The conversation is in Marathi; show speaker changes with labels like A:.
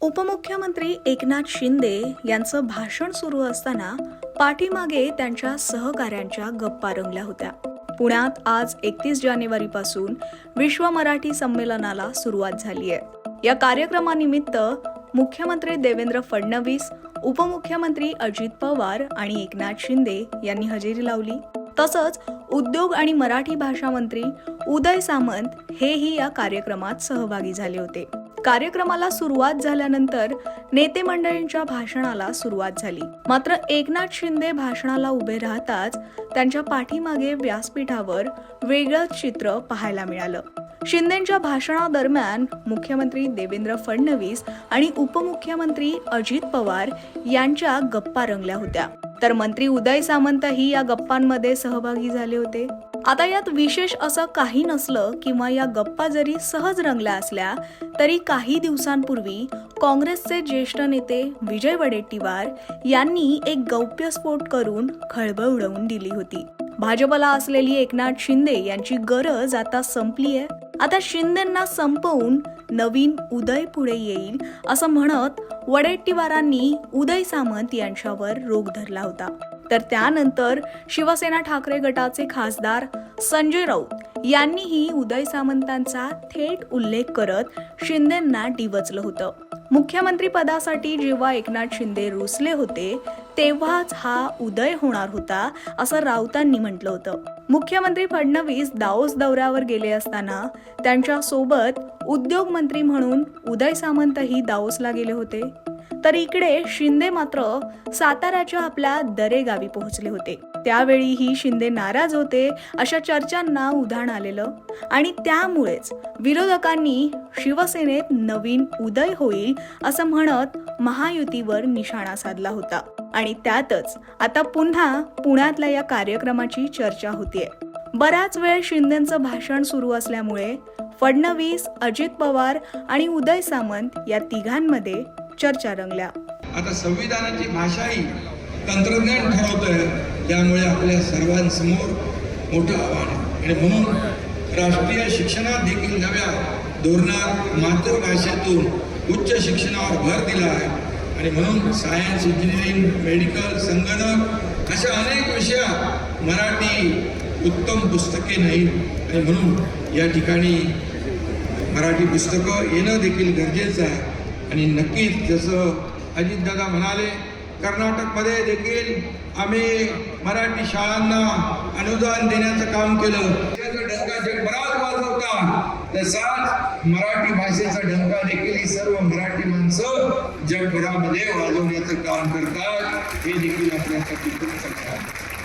A: उपमुख्यमंत्री एकनाथ शिंदे यांचं भाषण सुरू असताना पाठीमागे त्यांच्या सहकाऱ्यांच्या गप्पा रंगल्या होत्या. पुण्यात आज 31 जानेवारीपासून विश्व मराठी संमेलनाला सुरुवात झाली आहे. या कार्यक्रमानिमित्त मुख्यमंत्री देवेंद्र फडणवीस, उपमुख्यमंत्री अजित पवार आणि एकनाथ शिंदे यांनी हजेरी लावली. तसंच उद्योग आणि मराठी भाषा मंत्री उदय सामंत हेही या कार्यक्रमात सहभागी झाले होते. कार्यक्रमाला सुरुवात झाल्यानंतर नेते मंडळींच्या भाषणाला सुरुवात झाली. मात्र एकनाथ शिंदे भाषणाला उभे राहताच त्यांच्या पाठीमागे व्यासपीठावर वेगळंच चित्र पाहायला मिळालं. शिंदेंच्या भाषणादरम्यान मुख्यमंत्री देवेंद्र फडणवीस आणि उपमुख्यमंत्री अजित पवार यांच्या गप्पा रंगल्या होत्या. तर मंत्री उदय सामंतही या गप्पांमध्ये सहभागी झाले होते. आता यात विशेष असं काही नसलं किंवा या गप्पा जरी सहज रंगल्या असल्या तरी काही दिवसांपूर्वी काँग्रेसचे ज्येष्ठ नेते विजय वडेट्टीवार यांनी एक गौप्यस्फोट करून खळबळ उडवून दिली होती. भाजपला असलेली एकनाथ शिंदे यांची गरज आता संपली आहे. आता शिंदेंना संपवून नवीन उदय पुढे येईल असं म्हणत वडेट्टीवारांनी उदय सामंत यांच्यावर रोख धरला होता. तर त्यानंतर शिवसेना ठाकरे गटाचे खासदार संजय राऊत यांनीही उदय सामंतांचा थेट उल्लेख करत शिंदेंना डिवचलं होतं. मुख्यमंत्री पदासाठी जेव्हा एकनाथ शिंदे रुसले होते तेव्हाच हा उदय होणार होता असं राऊतांनी म्हटलं होतं. मुख्यमंत्री फडणवीस दाओस दौऱ्यावर गेले असताना त्यांच्या सोबत उद्योग मंत्री म्हणून उदय सामंतही दाओसला गेले होते. तर इकडे शिंदे मात्र साताऱ्याच्या आपल्या दरे गावी पोहोचले होते. त्यावेळीही शिंदे नाराज होते अशा चर्चांना उधाण आलेलं आणि त्यामुळेच विरोधकांनी शिवसेनेत नवीन उदय होईल असं म्हणत महायुतीवर निशाणा साधला होता. आणि त्यातच आता पुन्हा पुण्यातल्या या कार्यक्रमाची चर्चा होतीये. बराच वेळ शिंदेंचं भाषण सुरू असल्यामुळे फडणवीस, अजित पवार आणि उदय सामंत या तिघांमध्ये चर्चा रंगल्या.
B: आता संविधानाची भाषाही तंत्रज्ञान ठरवतंय, त्यामुळे आपल्या सर्वांसमोर मोठं आव्हान आहे. आणि म्हणून राष्ट्रीय शिक्षणात देखील नव्या धोरणात मातृभाषेतून उच्च शिक्षणावर भर दिला आहे. आणि म्हणून सायन्स, इंजिनिअरिंग, मेडिकल, संगणक अशा अनेक विषयात मराठी उत्तम पुस्तके नाहीत. आणि म्हणून या ठिकाणी मराठी पुस्तकं येणं देखील गरजेचं आहे. आणि नक्कीच जसं अजितदादा म्हणाले, कर्नाटकमध्ये देखील आम्ही मराठी शाळांना अनुदान देण्याचं काम केलं. त्याचा डंका जगभरात वाजवता, तसाच मराठी भाषेचा डंका देखील ही सर्व मराठी माणसं जगभरामध्ये वाजवण्याचं काम करतात. हे देखील आपल्यासाठी खूप चांगलं आहे.